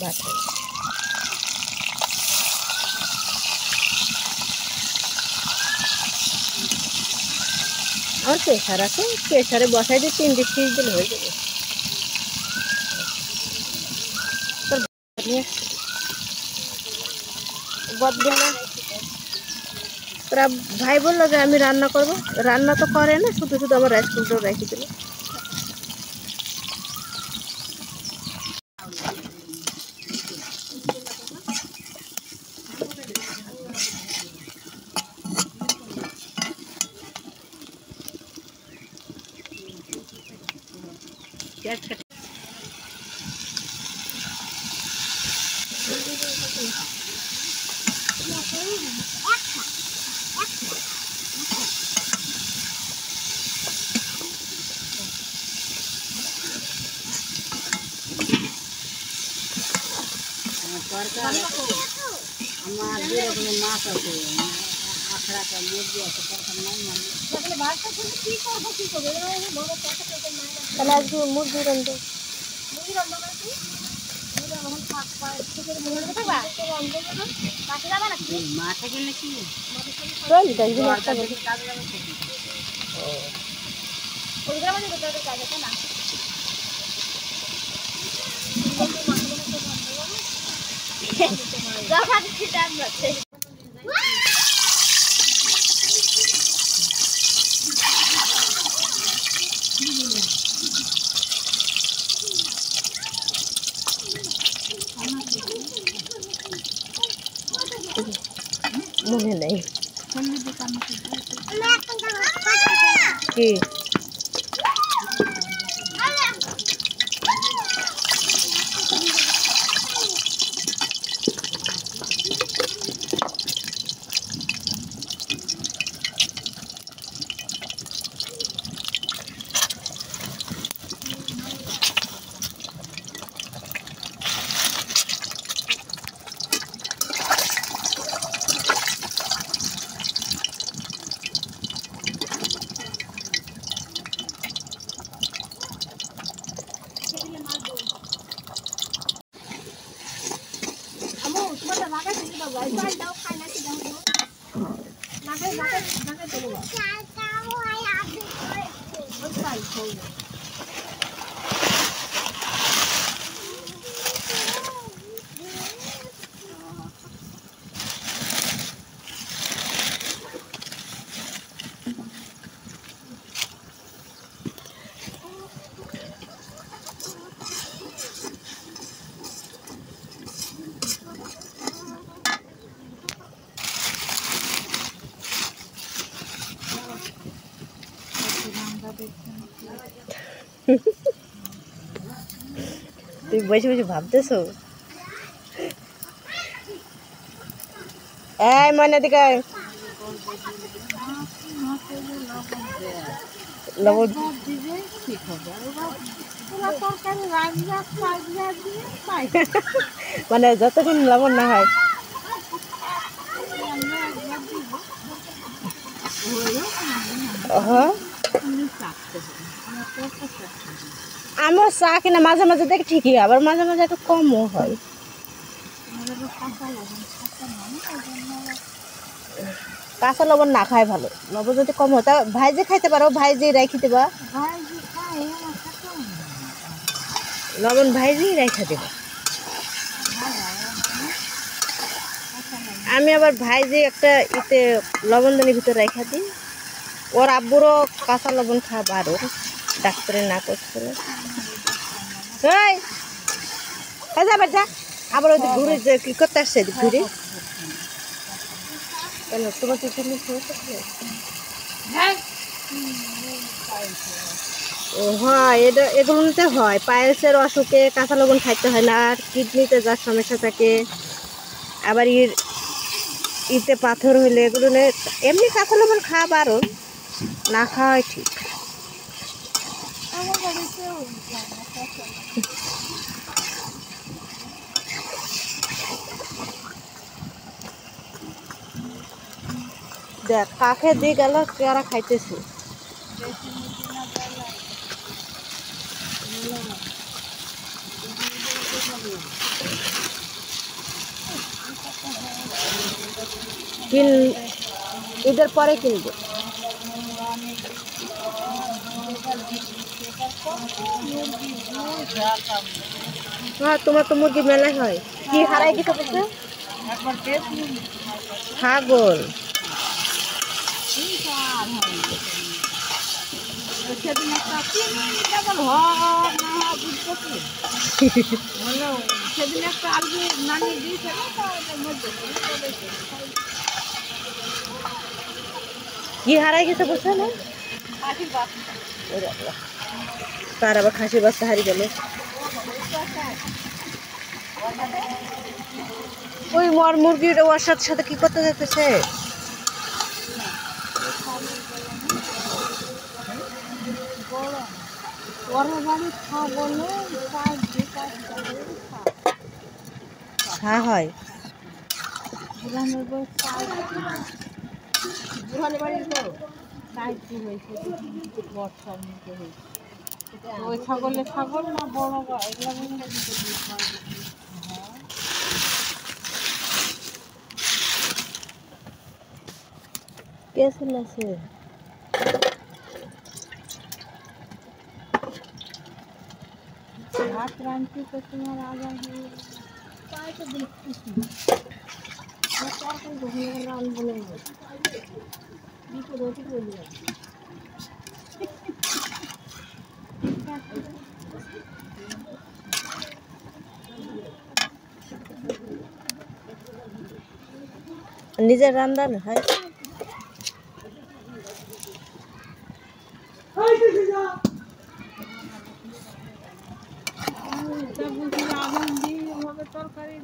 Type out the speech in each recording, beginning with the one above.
ভাত খাবো। আমার প্রেশার আছে, প্রেশারে বসাই দিয়ে 3 সিজ দিলে হয়ে যাবে। তোরা ভাই বললো যে আমি রান্না করবো, রান্না তো করে না, শুধু শুধু আমার রাইস কুকার রেখে দিল। আমার 2 রকমের মাছ আছে, আখড়াটা মুরগি আছে, তরকার নাই মানে তাহলে আজকে মুরগি রান্ধবো। মাঠে গেলে কি মনে নেই কি তুই বসে বসে ভাবতেছো? এই মনে দিকে লবণ মানে যতক্ষণ লবণ না হয় আমার চা কিনা মাঝে মাঝে দেখি ঠিকই, আবার মাঝে মাঝে একটু কমও হয়। কাঁচা লবণ না খাই ভালো, লবণ যদি কম হয় তা ভাইজি খাইতে পারো, ভাইজি রাখি দেবা, লবণ ভাইজি রেখে দেবা। আমি আবার ভাইজি একটা ইতে লবণদানির ভিতরে রেখে দিই। ওর আব্বুরও কাঁচা লবণ খাওয়া বারো, ডাক্তারে না করছিল। যাবার যা আবার ওই ঘুরে কি করতে আসছে ঘুরে কেন তোমার টিফিন ও হ্যাঁ, এগুলোতে হয় পায়েসের অসুখে কাঁচা লবণ খাইতে হয় না, আর কিডনিতে যার সমস্যা থাকে, আবার ইতে পাথর হইলে এগুলো এমনি কাঁচা লবণ খাওয়া বারণ, না খাওয়াই ঠিক। দেখ কাকে দিয়ে গেল কারা খাইতেছে। ঈদের পরে কিনবো। হ্যাঁ, তোমার তো মুরগি মেলা হয়। কি হারাই গেছে বলছে? ছাগল। সেদিন একটা কেবল হওয়ার না হওয়া বুঝবো কি হলো, সেদিন একটা আলু নামিয়ে দিয়েছে না, তা ওটার মধ্যে কি হারাই গেছে বলছে না? তার আবার খাসির বাচ্চা হারিয়ে গেল। ওই মর মুরগির ওর সাথে সাথে কি করতে যেতেছে? হ্যাঁ হয়। ওই ছাগলের ছাগল না বড় এগুলা কে শুনেছে? ভাত রাঁধছি তো তোমার আবার তাই তো দেখতেছি রানবো না দুটো রুটি করে দিলাম। নিজের রান্দান হয়। তরকারি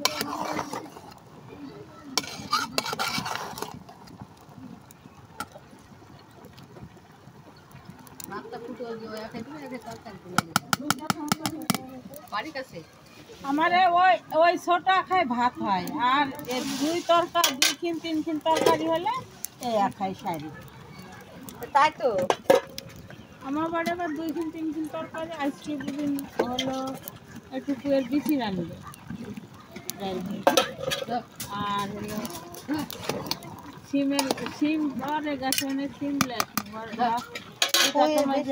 আমারে ওই ওই ছোটা খাই ভাত হয়, আর দুই তরকারি 2-3 তরকারি হলে এই খাই শাড়ি। তাই তো আমার বাড়ি আবার 2-3 তরকারি। আজকে দুদিন হলো একটু কুয়ের বেশি রান্নবে আর হলো সিম পরে গাছে অনেক সিম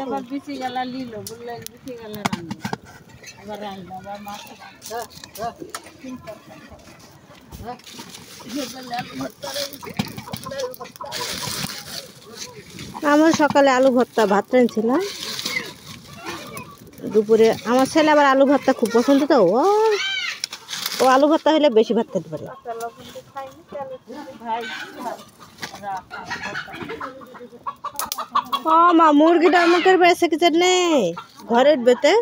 আবার বেশি গেলা লিল বললে বেশি গেলা রান্না আবার রান্না আবার মাছ আমার সকালে আলু ভর্তা ভাত রাঁধছিলাম। দুপুরে আমার ছেলে আবার আলু ভর্তা খুব পছন্দ, তো ও আলু ভর্তা হলে বেশি ভাত খেতে পারে। ও মা, মুরগিটা আমাদের বেঁচে কিছু নেই ঘরের বেতে।